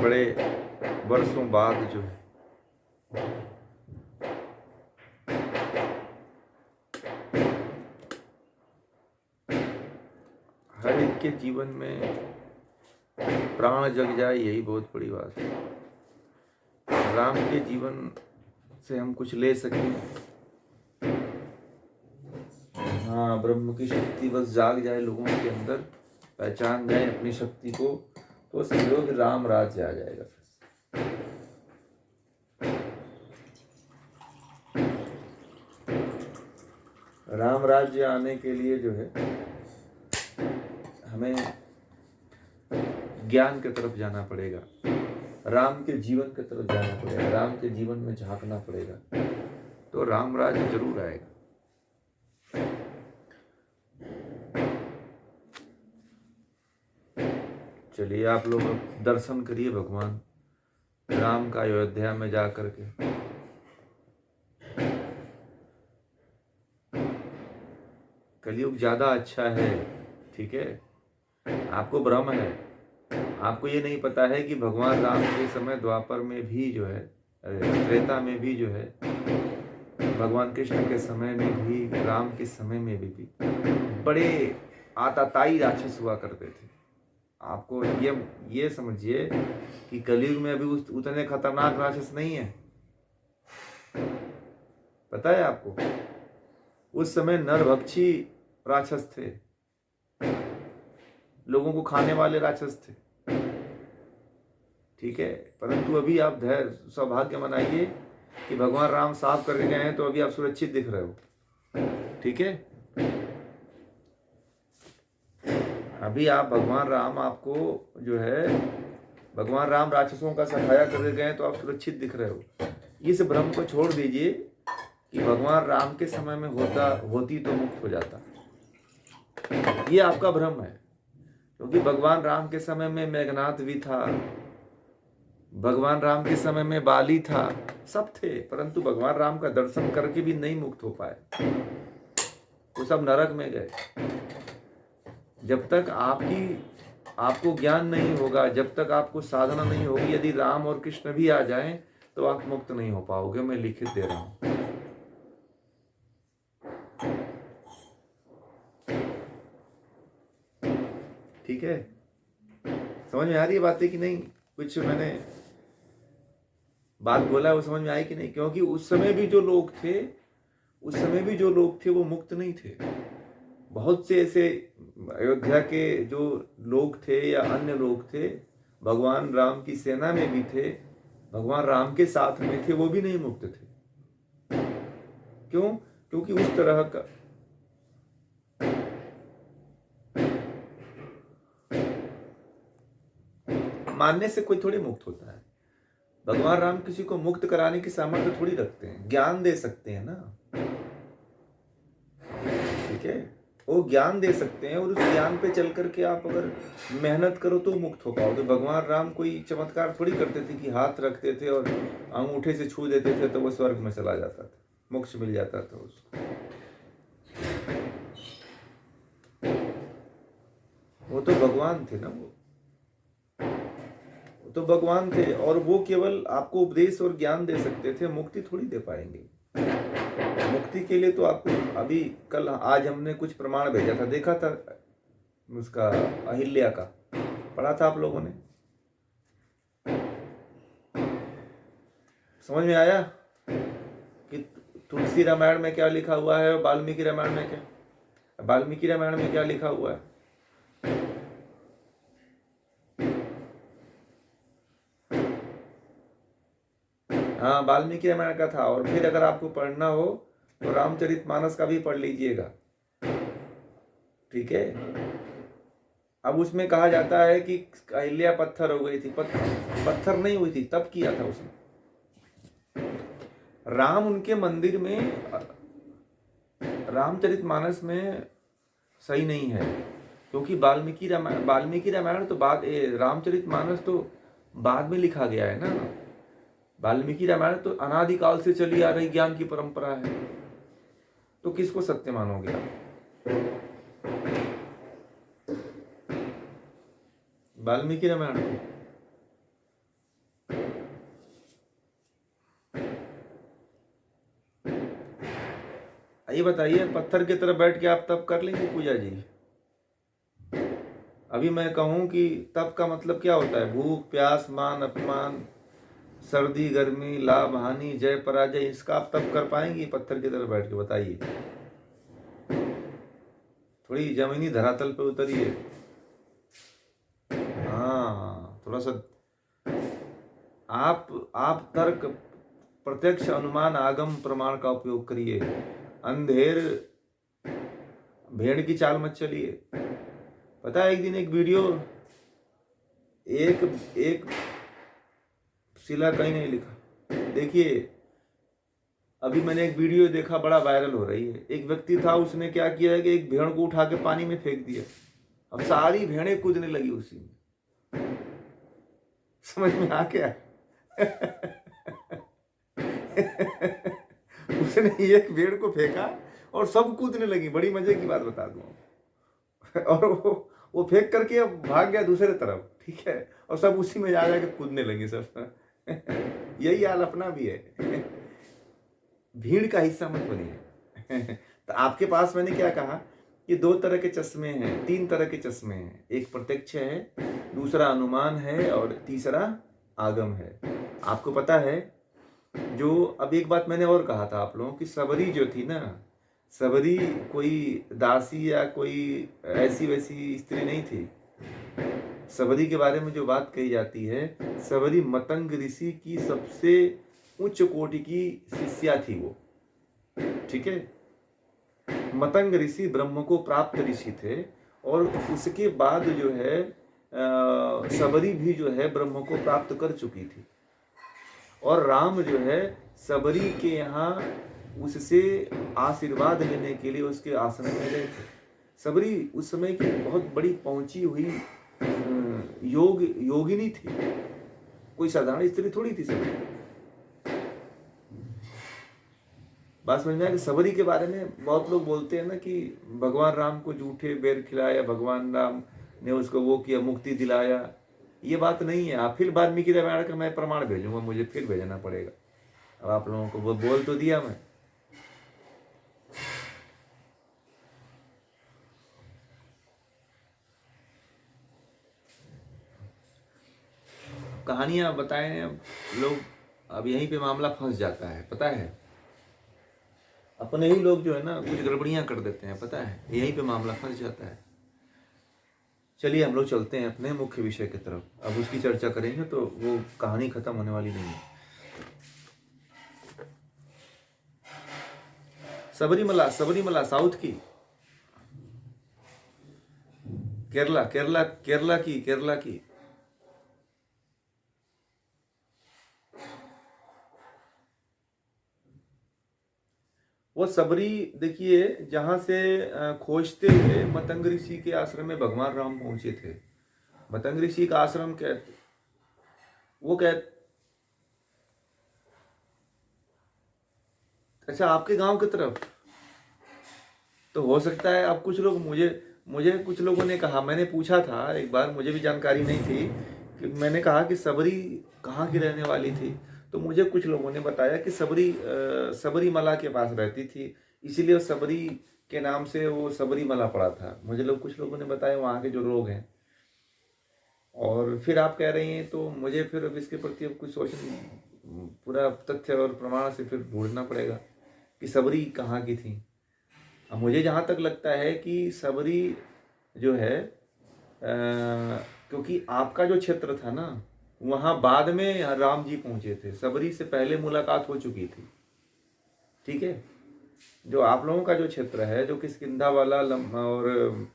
बड़े वर्षों बाद जो है हर एक के जीवन में प्राण जग जाए, यही बहुत बड़ी बात है। राम के जीवन से हम कुछ ले सकें, हाँ, ब्रह्म की शक्ति बस जाग जाए लोगों के अंदर, पहचान जाए अपनी शक्ति को, तो समझो कि राम राज्य आ जाएगा। राम राज्य आने के लिए जो है हमें ज्ञान की तरफ जाना पड़ेगा, राम के जीवन की तरफ जाना पड़ेगा, राम के जीवन में झांकना पड़ेगा, तो राम राज्य जरूर आएगा। चलिए आप लोग दर्शन करिए भगवान राम का अयोध्या में जा करके। कलयुग ज्यादा अच्छा है, ठीक है। आपको भ्रम है, आपको ये नहीं पता है कि भगवान राम के समय द्वापर में भी जो है, त्रेता में भी जो है, भगवान कृष्ण के समय में भी, राम के समय में भी बड़े आताताई राक्षस हुआ करते थे। आपको ये समझिए कि कलयुग में अभी उतने खतरनाक राक्षस नहीं है। पता है आपको, उस समय नरभक्षी राक्षस थे, लोगों को खाने वाले राक्षस थे, ठीक है। परंतु अभी आप धैर्य सौभाग्य मनाइए कि भगवान राम साफ करके गए हैं, तो अभी आप सुरक्षित दिख रहे हो, ठीक है। अभी आप भगवान राम आपको जो है, भगवान राम राक्षसों का सफाया करके गए, तो आप सुरक्षित दिख रहे हो। इस भ्रम को छोड़ दीजिए कि भगवान राम के समय में होती तो मुक्त हो जाता। ये आपका भ्रम है, क्योंकि भगवान राम के समय में मेघनाथ भी था, भगवान राम के समय में बाली था, सब थे, परंतु भगवान राम का दर्शन करके भी नहीं मुक्त हो पाए, वो सब नरक में गए। जब तक आपको ज्ञान नहीं होगा, जब तक आपको साधना नहीं होगी, यदि राम और कृष्ण भी आ जाएं, तो आप मुक्त नहीं हो पाओगे। मैं लिखित दे रहा हूं, ठीक है। समझ में आ रही है बातें कि नहीं? कुछ मैंने बात बोला है वो समझ में आई कि नहीं? क्योंकि उस समय भी जो लोग थे वो मुक्त नहीं थे। बहुत से ऐसे अयोध्या के जो लोग थे या अन्य लोग थे, भगवान राम की सेना में भी थे, भगवान राम के साथ में थे, वो भी नहीं मुक्त थे। क्यों? क्योंकि उस तरह का मानने से कोई थोड़ी मुक्त होता है। भगवान राम किसी को मुक्त कराने की सामर्थ्य थोड़ी रखते हैं, ज्ञान दे सकते हैं ना, ठीक है। वो ज्ञान दे सकते हैं, और उस ज्ञान पे चल करके आप अगर मेहनत करो तो मुक्त हो पाओगे। भगवान राम कोई चमत्कार थोड़ी करते थे कि हाथ रखते थे और अंगूठे से छू देते थे तो वो स्वर्ग में चला जाता था, मोक्ष मिल जाता था उसको। वो तो भगवान थे ना, वो तो भगवान थे, और वो केवल आपको उपदेश और ज्ञान दे सकते थे, मुक्ति थोड़ी दे पाएंगे। मुक्ति के लिए तो आपको अभी आज हमने कुछ प्रमाण भेजा था, देखा था उसका, अहिल्या का, पढ़ा था आप लोगों ने? समझ में आया कि तुलसी रामायण में क्या लिखा हुआ है और वाल्मीकि रामायण में क्या लिखा हुआ है? हाँ, वाल्मीकि रामायण का था। और फिर अगर आपको पढ़ना हो तो रामचरितमानस का भी पढ़ लीजिएगा, ठीक है। अब उसमें कहा जाता है कि अहिल्या पत्थर हो गई थी, पत्थर नहीं हुई थी, तब किया था उसने। राम उनके मंदिर में रामचरितमानस में सही नहीं है, क्योंकि वाल्मीकि रामायण तो बाद, रामचरितमानस तो बाद में लिखा गया है ना। वाल्मीकि रामायण तो अनादिकाल से चली आ रही ज्ञान की परंपरा है, तो किसको सत्य मानोगे आप? वाल्मीकि रामायण को? ये बताइए, पत्थर की तरफ बैठ के आप तप कर लेंगे पूजा जी? अभी मैं कहूँ कि तप का मतलब क्या होता है? भूख प्यास मान अपमान, सर्दी गर्मी, लाभ हानि, जय पराजय, इसका आप तप कर पाएंगे पत्थर की तरफ बैठ के? बताइए, थोड़ी जमीनी धरातल पे उतरिए। हाँ, थोड़ा सा आप तर्क, प्रत्यक्ष अनुमान, आगम प्रमाण का उपयोग करिए। अंधेर भेड़ की चाल मत चलिए। पता है, एक दिन एक वीडियो, एक शिला कहीं नहीं लिखा। देखिए, अभी मैंने एक वीडियो देखा, बड़ा वायरल हो रही है। एक व्यक्ति था, उसने क्या किया है कि एक भेड़ को उठा के पानी में फेंक दिया। अब सारी भेड़ें कूदने लगी उसी में। समझ में आ गया? उसने एक भेड़ को फेंका और सब कूदने लगी। बड़ी मजे की बात बता दूं। और वो फेंक करके अब भाग गया दूसरे तरफ, ठीक है, और सब उसी में जा जाके कूदने लगे सब। यही हाल अपना भी है। भीड़ का हिस्सा मत बनिए। तो आपके पास मैंने क्या कहा कि दो तरह के चश्मे हैं, तीन तरह के चश्मे हैं। एक प्रत्यक्ष है, दूसरा अनुमान है, और तीसरा आगम है। आपको पता है, जो अब एक बात मैंने और कहा था आप लोगों की, सबरी जो थी ना, सबरी कोई दासी या कोई ऐसी वैसी स्त्री नहीं थी। सबरी के बारे में जो बात कही जाती है, सबरी मतंग ऋषि की सबसे उच्च कोटि की शिष्या थी वो, ठीक है। मतंग ऋषि ब्रह्म को प्राप्त ऋषि थे, और उसके बाद जो है सबरी भी जो है ब्रह्म को प्राप्त कर चुकी थी। और राम जो है सबरी के यहाँ उससे आशीर्वाद लेने के लिए उसके आश्रम में गए थे। सबरी उस समय की बहुत बड़ी पहुंची हुई योगिनी थी, कोई साधारण स्त्री थोड़ी थी सबरी। बात समझ में आया कि सबरी के बारे में बहुत लोग बोलते हैं ना कि भगवान राम को जूठे बेर खिलाया, भगवान राम ने उसको वो किया, मुक्ति दिलाया। ये बात नहीं है। आप फिर वाल्मीकि रामायण का मैं प्रमाण भेजूंगा, मुझे फिर भेजना पड़ेगा। अब आप लोगों को वो बोल तो दिया मैं। कहानियां बताएं अब लोग, अब यहीं पे मामला फंस जाता है, पता है। अपने ही लोग जो है ना कुछ गड़बड़ियां कर देते हैं, पता है, यहीं पे मामला फंस जाता है। चलिए हम लोग चलते हैं अपने मुख्य विषय की तरफ। अब उसकी चर्चा करेंगे तो वो कहानी खत्म होने वाली नहीं है। सबरीमला साउथ की, केरला की। वो सबरी, देखिए, जहां से खोजते हुए मतंग ऋषि के आश्रम में भगवान राम पहुंचे थे। मतंग ऋषि का आश्रम वो कह अच्छा, आपके गांव की तरफ तो हो सकता है। अब कुछ लोग मुझे कुछ लोगों ने कहा, मैंने पूछा था एक बार, मुझे भी जानकारी नहीं थी, कि मैंने कहा कि सबरी कहाँ की रहने वाली थी। तो मुझे कुछ लोगों ने बताया कि सबरीमला के पास रहती थी, इसीलिए सबरी के नाम से वो सबरीमला पड़ा था। मुझे कुछ लोगों ने बताया, वहाँ के जो लोग हैं। और फिर आप कह रही हैं तो मुझे फिर अब इसके प्रति अब कुछ सोच, पूरा तथ्य और प्रमाण से फिर ढूंढना पड़ेगा कि सबरी कहाँ की थी। अब मुझे जहाँ तक लगता है कि सबरी जो है, क्योंकि आपका जो क्षेत्र था ना, वहाँ बाद में राम जी पहुँचे थे, सबरी से पहले मुलाकात हो चुकी थी, ठीक है। जो आप लोगों का जो क्षेत्र है, जो किष्किंधा वाला और